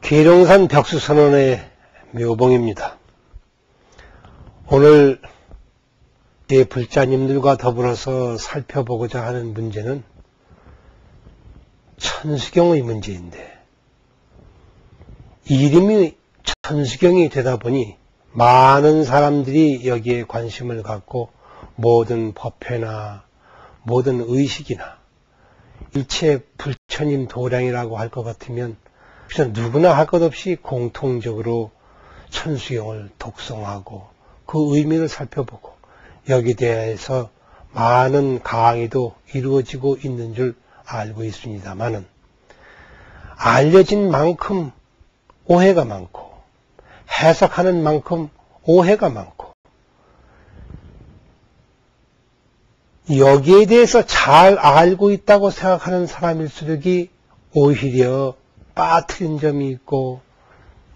계룡산 벽수선원의 묘봉입니다. 오늘 제 불자님들과 더불어서 살펴보고자 하는 문제는 천수경의 문제인데, 이름이 천수경이 되다 보니 많은 사람들이 여기에 관심을 갖고 모든 법회나 모든 의식이나 일체 불처님 도량이라고 할 것 같으면 그냥 누구나 할 것 없이 공통적으로 천수경을 독송하고 그 의미를 살펴보고 여기에 대해서 많은 강의도 이루어지고 있는 줄 알고 있습니다만은, 알려진 만큼 오해가 많고 해석하는 만큼 오해가 많고, 여기에 대해서 잘 알고 있다고 생각하는 사람일수록이 오히려 빠뜨린 점이 있고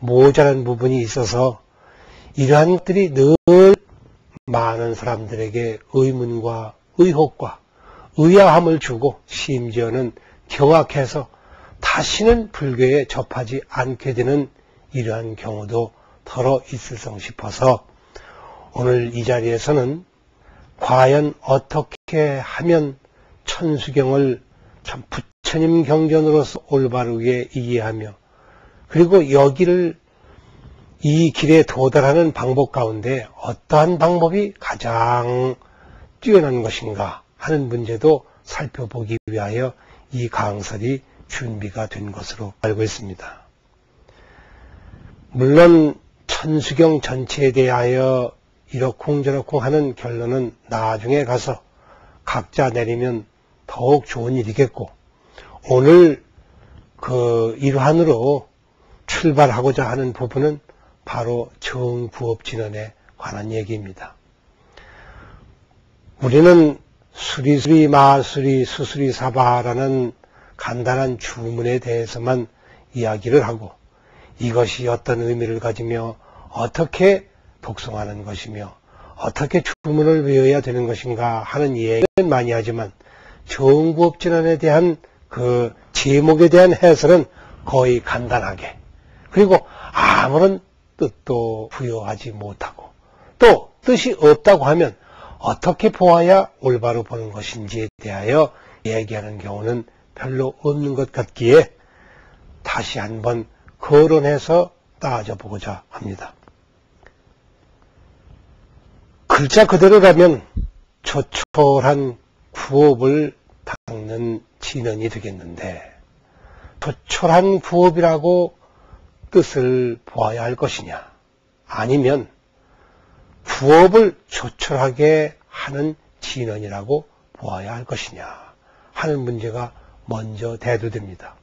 모자란 부분이 있어서 이러한 것들이 늘 많은 사람들에게 의문과 의혹과 의아함을 주고 심지어는 경악해서 다시는 불교에 접하지 않게 되는 이러한 경우도 더러 있을성 싶어서 오늘 이 자리에서는 과연 어떻게 하면 천수경을 참 부처님 경전으로서 올바르게 이해하며, 그리고 여기를 이 길에 도달하는 방법 가운데 어떠한 방법이 가장 뛰어난 것인가 하는 문제도 살펴보기 위하여 이 강설이 준비가 된 것으로 알고 있습니다. 물론 천수경 전체에 대하여 이러쿵저러쿵 하는 결론은 나중에 가서 각자 내리면 더욱 좋은 일이겠고, 오늘 그 일환으로 출발하고자 하는 부분은 바로 정구업진언에 관한 얘기입니다. 우리는 수리수리 마수리 수수리 사바라는 간단한 주문에 대해서만 이야기를 하고, 이것이 어떤 의미를 가지며 어떻게 독송하는 것이며 어떻게 주문을 외워야 되는 것인가 하는 얘기는 많이 하지만, 정구업진언에 대한 그 제목에 대한 해설은 거의 간단하게, 그리고 아무런 뜻도 부여하지 못하고, 또 뜻이 없다고 하면 어떻게 보아야 올바로 보는 것인지에 대하여 얘기하는 경우는 별로 없는 것 같기에 다시 한번 거론해서 따져보고자 합니다. 글자 그대로라면 조촐한 구업을 닦는 진언이 되겠는데, 조촐한 구업이라고 뜻을 보아야 할 것이냐, 아니면 구업을 조촐하게 하는 진언이라고 보아야 할 것이냐 하는 문제가 먼저 대두됩니다.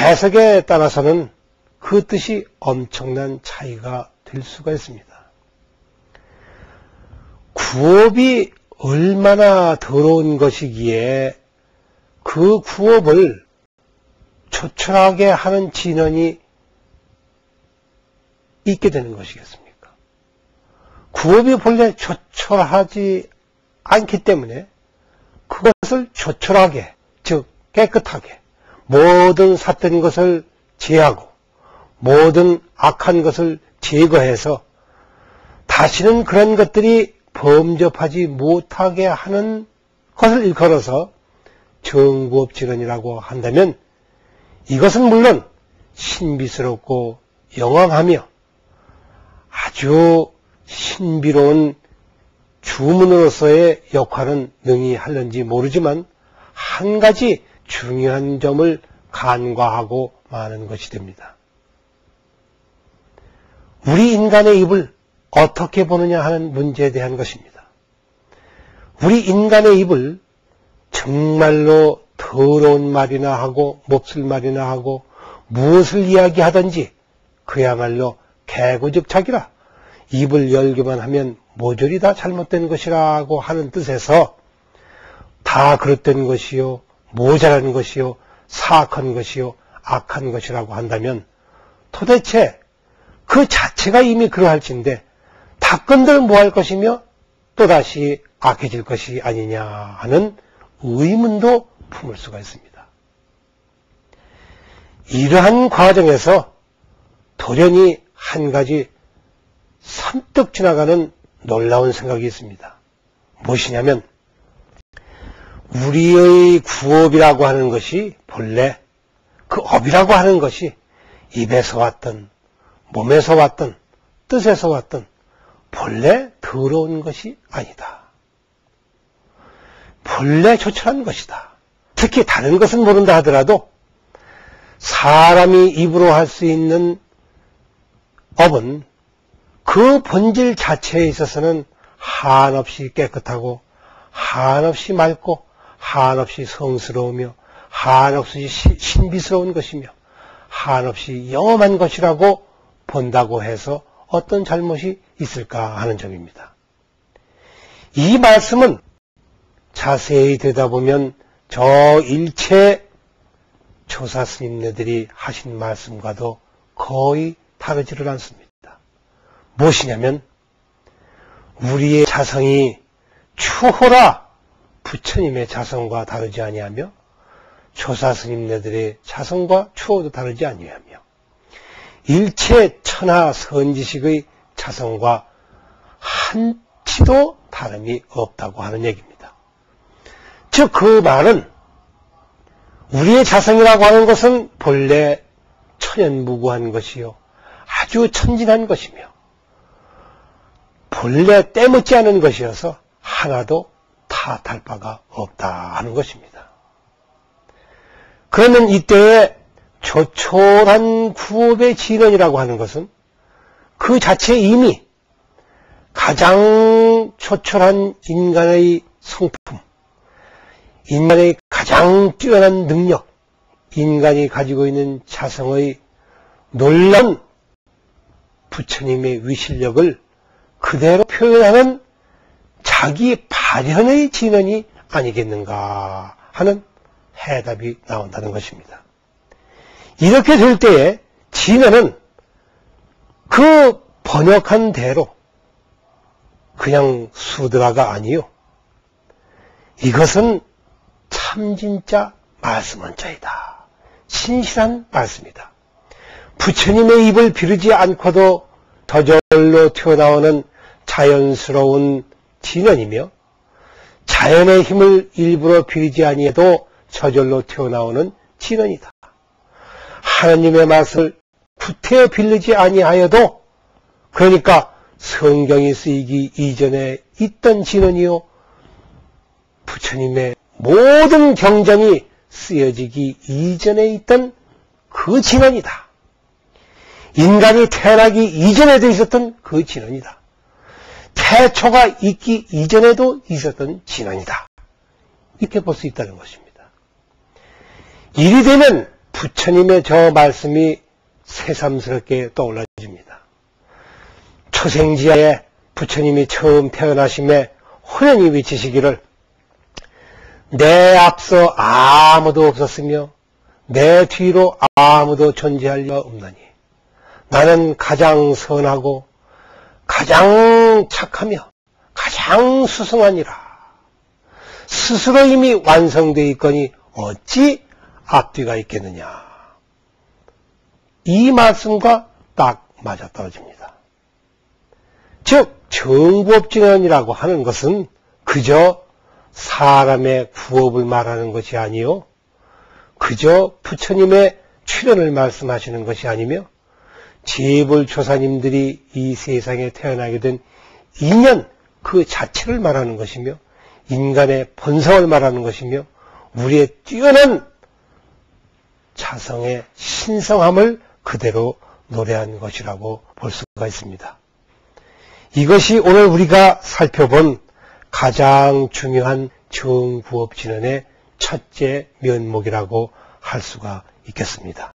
해석에 따라서는 그 뜻이 엄청난 차이가 될 수가 있습니다. 구업이 얼마나 더러운 것이기에 그 구업을 조촐하게 하는 진언이 있게 되는 것이겠습니까? 구업이 본래 조촐하지 않기 때문에 그것을 조촐하게, 즉 깨끗하게, 모든 삿된 것을 제하고 모든 악한 것을 제거해서 다시는 그런 것들이 범접하지 못하게 하는 것을 일컬어서 정구업진언이라고 한다면, 이것은 물론 신비스럽고 영왕하며 아주 신비로운 주문으로서의 역할은 능히 할는지 모르지만, 한 가지 중요한 점을 간과하고 마는 것이 됩니다. 우리 인간의 입을 어떻게 보느냐 하는 문제에 대한 것입니다. 우리 인간의 입을 정말로 더러운 말이나 하고 몹쓸 말이나 하고 무엇을 이야기하든지 그야말로 개고적착이라, 입을 열기만 하면 모조리 다 잘못된 것이라고 하는 뜻에서 다 그릇된 것이요, 모자란 것이요, 사악한 것이요, 악한 것이라고 한다면 도대체 그 자체가 이미 그러할진데 닦은들 뭐할 것이며 또다시 악해질 것이 아니냐 하는 의문도 품을 수가 있습니다. 이러한 과정에서 돌연히 한 가지 선뜻 지나가는 놀라운 생각이 있습니다. 무엇이냐면 우리의 구업이라고 하는 것이 본래 그 업이라고 하는 것이 입에서 왔던 몸에서 왔던 뜻에서 왔던 본래 더러운 것이 아니다. 본래 조촐한 것이다. 특히 다른 것은 모른다 하더라도 사람이 입으로 할 수 있는 업은 그 본질 자체에 있어서는 한없이 깨끗하고 한없이 맑고 한없이 성스러우며 한없이 신비스러운 것이며 한없이 영험한 것이라고 본다고 해서 어떤 잘못이 있을까 하는 점입니다. 이 말씀은 자세히 들여다보면 저 일체 조사 스님네들이 하신 말씀과도 거의 다르지를 않습니다. 무엇이냐면 우리의 자성이 추호라 부처님의 자성과 다르지 아니하며 조사 스님네들의 자성과 추호도 다르지 아니하며 일체 천하 선지식의 자성과 한치도 다름이 없다고 하는 얘기입니다. 즉 그 말은 우리의 자성이라고 하는 것은 본래 천연무구한 것이요 아주 천진한 것이며 본래 때묻지 않은 것이어서 하나도 탓할 바가 없다 하는 것입니다. 그러면 이때에 조촐한 구업의 진언이라고 하는 것은 그 자체 이미 가장 조촐한 인간의 성품, 인간의 가장 뛰어난 능력, 인간이 가지고 있는 자성의 놀라운 부처님의 위실력을 그대로 표현하는 자기 발현의 진언이 아니겠는가 하는 해답이 나온다는 것입니다. 이렇게 될 때에 진언은 그 번역한 대로 그냥 수드라가 아니요. 이것은 참 진짜 말씀원자이다. 신실한 말씀이다. 부처님의 입을 비르지 않고도 저절로 튀어나오는 자연스러운 진언이며 자연의 힘을 일부러 비리지 아니해도 저절로 튀어나오는 진언이다. 하나님의 말씀을 구태여 빌리지 아니하여도 그러니까 성경이 쓰이기 이전에 있던 진언이요 부처님의 모든 경전이 쓰여지기 이전에 있던 그 진언이다. 인간이 태어나기 이전에도 있었던 그 진언이다. 태초가 있기 이전에도 있었던 진언이다. 이렇게 볼 수 있다는 것입니다. 이리 되면 부처님의 저 말씀이 새삼스럽게 떠올라집니다. 초생지하에 부처님이 처음 태어나심에 호련히 외치시기를 내 앞서 아무도 없었으며 내 뒤로 아무도 존재할 리가 없나니 나는 가장 선하고 가장 착하며 가장 수승하니라. 스스로 이미 완성되어 있거니 어찌 앞뒤가 있겠느냐. 이 말씀과 딱 맞아떨어집니다. 즉 정부업진언이라고 하는 것은 그저 사람의 구업을 말하는 것이 아니요 그저 부처님의 출현을 말씀하시는 것이 아니며 재불조사님들이 이 세상에 태어나게 된 인연 그 자체를 말하는 것이며 인간의 본성을 말하는 것이며 우리의 뛰어난 자성의 신성함을 그대로 노래한 것이라고 볼 수가 있습니다. 이것이 오늘 우리가 살펴본 가장 중요한 정구업진언의 첫째 면목이라고 할 수가 있겠습니다.